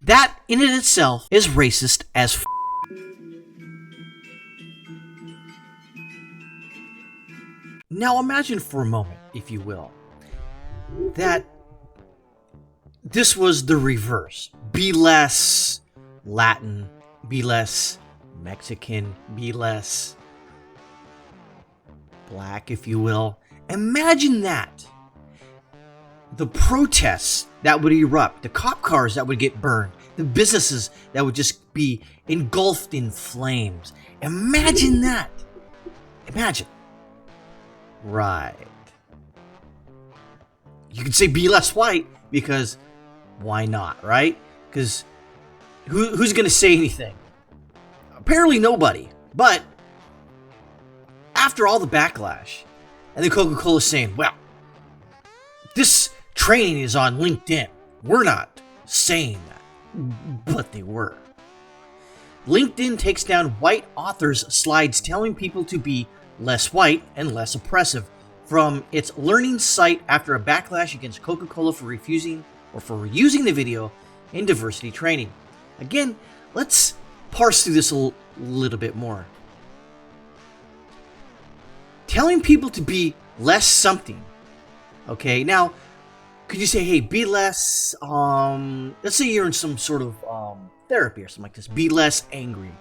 That in it itself is racist as Now imagine for a moment, if you will, that this was the reverse. Be less Latin, be less Mexican, be less black, if you will. Imagine that. The protests that would erupt, the cop cars that would get burned, the businesses that would just be engulfed in flames. Imagine that. Imagine. Right. You could say be less white because why not, right? Because who's going to say anything? Apparently nobody. But after all the backlash, and then Coca-Cola saying, well, this training is on LinkedIn. We're not saying that. But they were. LinkedIn takes down white authors' slides telling people to be less white and less oppressive from its learning site after a backlash against Coca-Cola for refusing or for reusing the video in diversity training. Again, let's parse through this a little bit more. Telling people to be less something. Okay, now, could you say, hey, be less, let's say you're in some sort of therapy or something like this. Be less angry.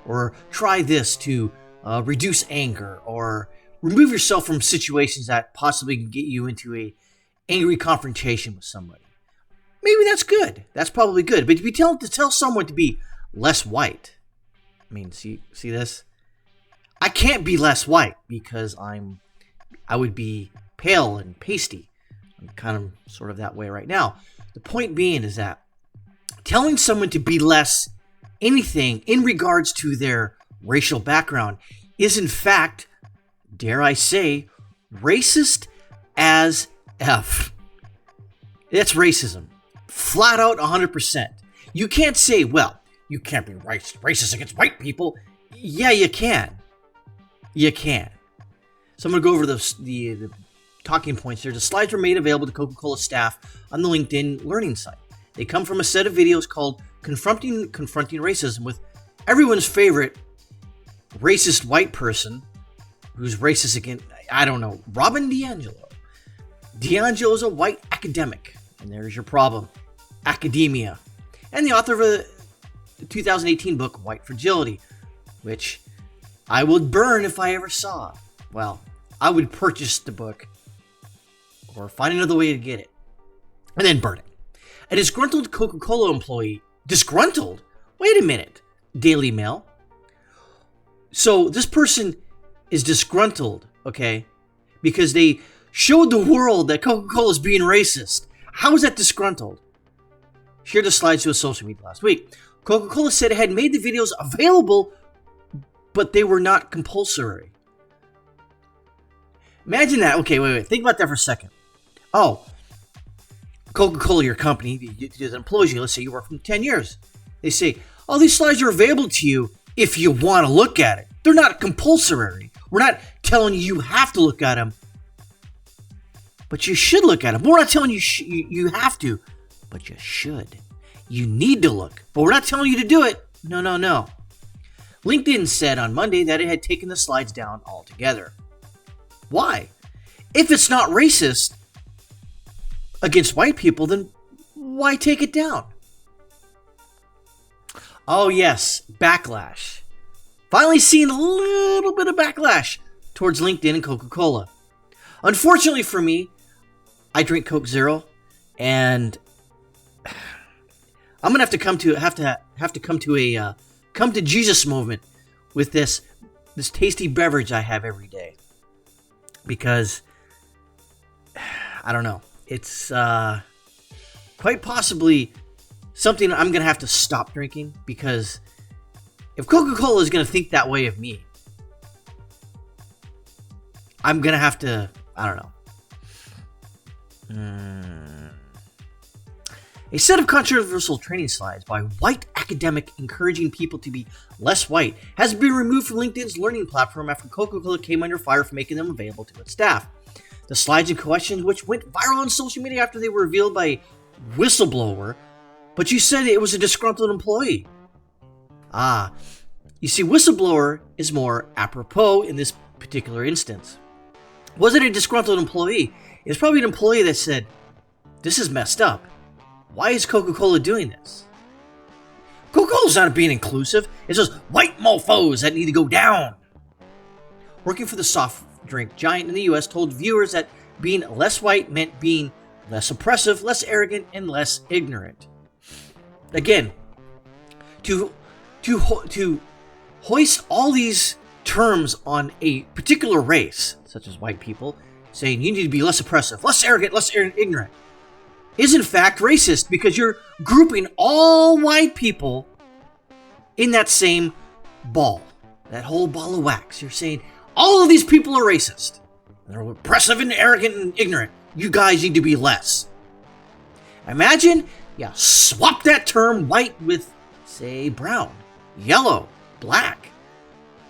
Or try this to reduce anger. Or remove yourself from situations that possibly can get you into a angry confrontation with somebody. Maybe that's good. That's probably good. But if you tell someone to be less white, I mean, see this? I can't be less white because I would be pale and pasty. I'm kind of sort of that way right now. The point being is that telling someone to be less anything in regards to their racial background is in fact, dare I say, racist as F. That's racism. Flat out 100%. You can't say, well, you can't be racist against white people. Yeah, you can. You can. So I'm going to go over the talking points here. The slides were made available to Coca-Cola staff on the LinkedIn learning site. They come from a set of videos called Confronting Racism with everyone's favorite racist white person who's racist against, I don't know, Robin DiAngelo. DiAngelo is a white academic, and there's your problem. Academia. And the author of the 2018 book, White Fragility, which I would burn if I ever saw. Well, I would purchase the book or find another way to get it and then burn it. A disgruntled Coca-Cola employee. Disgruntled? Wait a minute. Daily Mail. So this person is disgruntled, okay, because they showed the world that Coca-Cola is being racist. How is that disgruntled? Shared the slides to a social media last week. Coca-Cola said it had made the videos available, but they were not compulsory. Imagine that. Okay, wait. Think about that for a second. Oh, Coca-Cola, your company, that employs you, let's say you work for 10 years. They say, oh, these slides are available to you if you want to look at it. They're not compulsory. We're not telling you have to look at them, but you should look at them. We're not telling you you have to, but you should. You need to look, but we're not telling you to do it. No. LinkedIn said on Monday that it had taken the slides down altogether. Why? If it's not racist against white people, then why take it down? Oh yes, backlash. Finally seeing a little bit of backlash towards LinkedIn and Coca-Cola. Unfortunately for me, I drink Coke Zero, and I'm gonna have to come to Jesus moment with this tasty beverage I have every day, because I don't know, it's quite possibly something I'm gonna have to stop drinking, because if Coca-Cola is gonna think that way of me, I'm gonna have to, I don't know. A set of controversial training slides by white academic encouraging people to be less white has been removed from LinkedIn's learning platform after Coca-Cola came under fire for making them available to its staff. The slides in question, which went viral on social media after they were revealed by a whistleblower, But you said it was a disgruntled employee. Ah, you see, whistleblower is more apropos in this particular instance. Was it a disgruntled employee? It's probably an employee that said, this is messed up. Why is Coca-Cola doing this? Coca-Cola's not being inclusive. It's just white mofos that need to go down. Working for the soft drink giant in the US told viewers that being less white meant being less oppressive, less arrogant, and less ignorant. Again, to hoist all these terms on a particular race, such as white people, saying you need to be less oppressive, less arrogant, less ignorant, is in fact racist, because you're grouping all white people in that same ball, that whole ball of wax. You're saying all of these people are racist. They're oppressive and arrogant and ignorant. You guys need to be less. Imagine, swap that term white with, say, brown, yellow, black.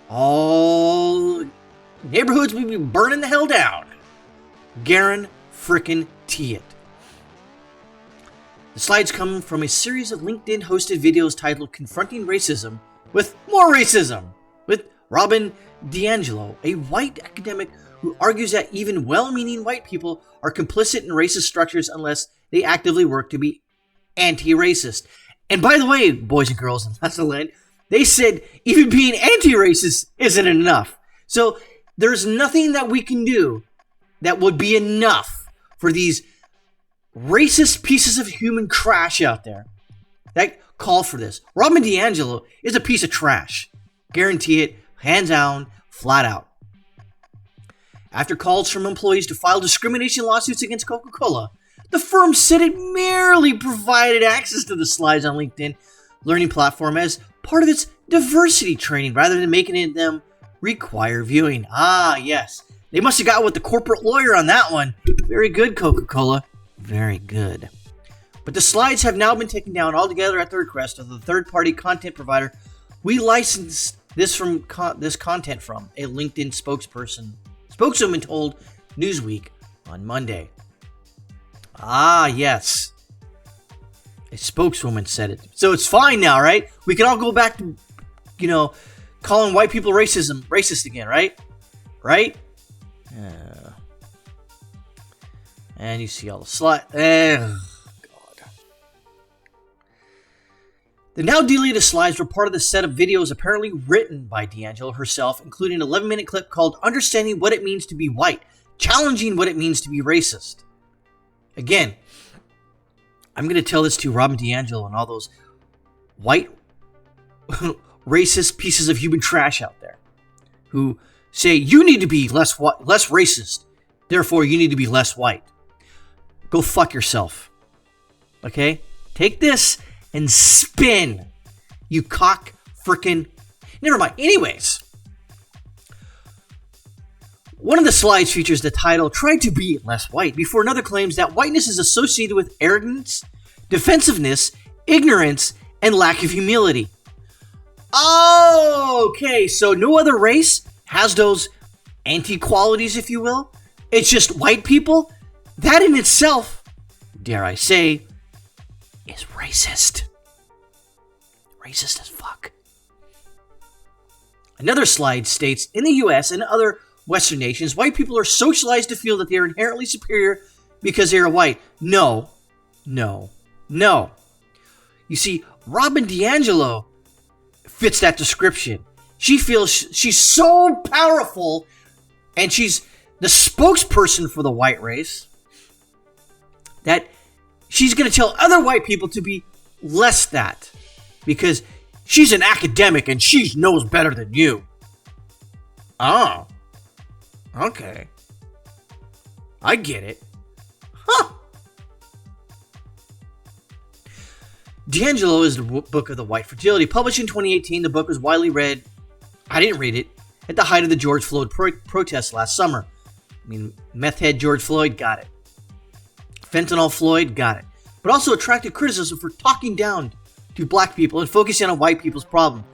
All neighborhoods would be burning the hell down. Guarantee it. The slides come from a series of LinkedIn hosted videos titled Confronting Racism with More Racism, with Robin DiAngelo, a white academic who argues that even well-meaning white people are complicit in racist structures unless they actively work to be anti-racist. And by the way, boys and girls in Leland, they said even being anti-racist isn't enough. So there's nothing that we can do that would be enough for these racist pieces of human trash out there that call for this. Robin DiAngelo is a piece of trash. Guarantee it, hands down, flat out. After calls from employees to file discrimination lawsuits against Coca-Cola, the firm said it merely provided access to the slides on LinkedIn learning platform as part of its diversity training rather than making them require viewing. Ah, yes. They must have got with the corporate lawyer on that one. Very good, Coca-Cola. Very good. But the slides have now been taken down altogether at the request of the third-party content provider we licensed this content from, a LinkedIn spokeswoman told Newsweek on Monday. Ah, yes. A spokeswoman said it. So it's fine now, right? We can all go back to, calling white people racist again, right? Right? And you see all the slides. God. The now deleted slides were part of the set of videos apparently written by DiAngelo herself, including an 11-minute clip called Understanding What It Means to Be White, Challenging What It Means to Be Racist. Again, I'm going to tell this to Robin DiAngelo and all those white racist pieces of human trash out there who say you need to be less racist, therefore you need to be less white. Go fuck yourself. Okay? Take this and spin. You cock frickin'. Never mind. Anyways, one of the slides features the title, Try to Be Less White, before another claims that whiteness is associated with arrogance, defensiveness, ignorance, and lack of humility. Okay, so no other race has those anti-qualities, if you will. It's just white people. That in itself, dare I say, is racist. Racist as fuck. Another slide states, in the US and other Western nations, white people are socialized to feel that they are inherently superior because they are white. No. You see, Robin DiAngelo fits that description. She feels she's so powerful, and she's the spokesperson for the white race, that she's going to tell other white people to be less that, because she's an academic and she knows better than you. Oh. Okay. I get it. Huh. DiAngelo is the book of the white fragility. Published in 2018, the book was widely read. I didn't read it. At the height of the George Floyd protests last summer. I mean, meth head George Floyd got it. Fentanyl Floyd got it. But also attracted criticism for talking down to black people and focusing on white people's problem.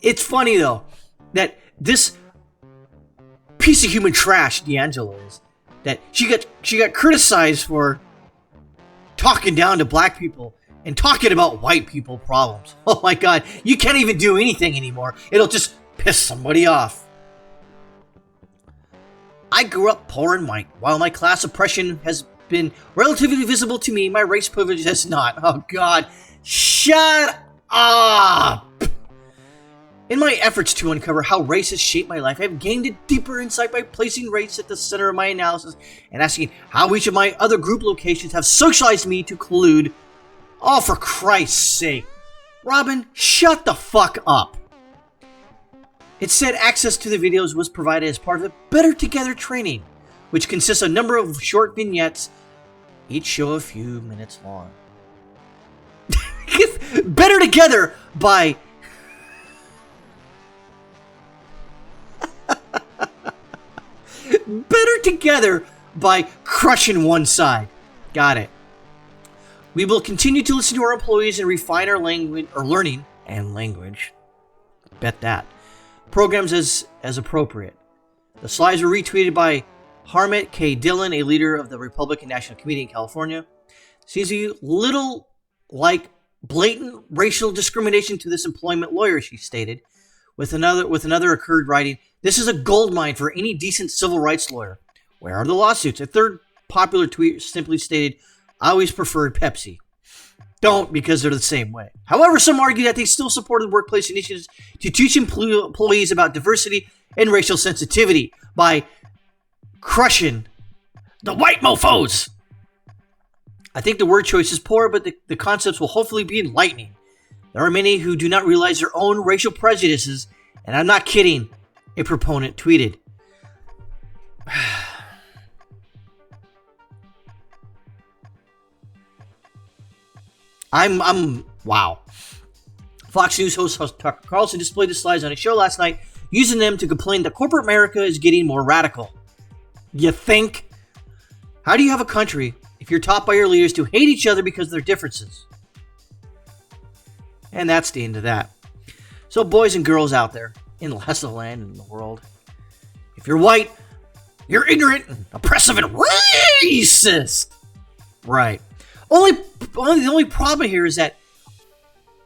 It's funny, though, that this piece of human trash DiAngelo is, that she got criticized for talking down to black people and talking about white people problems. Oh my god, you can't even do anything anymore. It'll just piss somebody off. I grew up poor and white. While my class oppression has been relatively visible to me, my race privilege has not. Oh god, shut up! In my efforts to uncover how race has shaped my life, I have gained a deeper insight by placing race at the center of my analysis and asking how each of my other group locations have socialized me to collude. Oh, for Christ's sake. Robin, shut the fuck up. It said access to the videos was provided as part of the Better Together training, which consists of a number of short vignettes, each show a few minutes long. Better Together by... Better Together by crushing one side. Got it. We will continue to listen to our employees and refine our language, or learning and language. Bet that. Programs as appropriate. The slides were retweeted by Harmit K. Dillon, a leader of the Republican National Committee in California. Seems a little like blatant racial discrimination to this employment lawyer, she stated. With another occurred writing, "This is a goldmine for any decent civil rights lawyer. Where are the lawsuits?" A third popular tweet simply stated, "I always preferred Pepsi." Don't, because they're the same way. However, some argue that they still supported workplace initiatives to teach employees about diversity and racial sensitivity by crushing the white mofos. I think the word choice is poor, but the concepts will hopefully be enlightening. There are many who do not realize their own racial prejudices, and I'm not kidding, a proponent tweeted. Wow. Fox News host Tucker Carlson displayed the slides on his show last night, using them to complain that corporate America is getting more radical. You think? How do you have a country if you're taught by your leaders to hate each other because of their differences? And that's the end of that. So boys and girls out there, in the rest of the land and the world, if you're white, you're ignorant, and oppressive, and racist. Right. The only problem here is that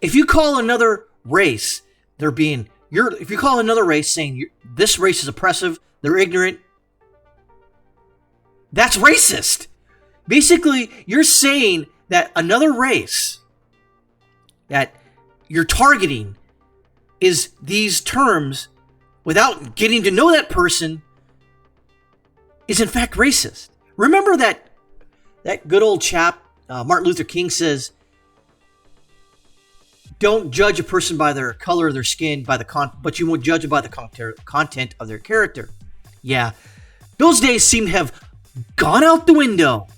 if you call another race, if you call another race saying this race is oppressive, they're ignorant, that's racist. Basically, you're saying that another race that you're targeting is these terms without getting to know that person is in fact racist. Remember that good old chap, Martin Luther King, says, don't judge a person by their color or their skin, but you won't judge them by the content of their character. Yeah, those days seem to have gone out the window,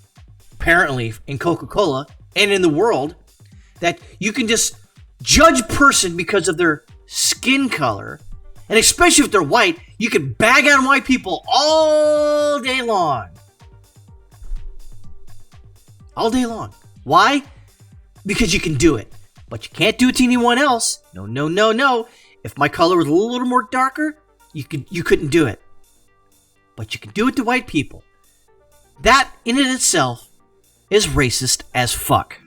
apparently, in Coca-Cola and in the world, that you can just judge a person because of their skin color, and especially if they're white, you can bag on white people all day long. All day long. Why? Because you can do it. But you can't do it to anyone else. No. If my color was a little more darker, you couldn't do it. But you can do it to white people. That, in and of itself, is racist as fuck.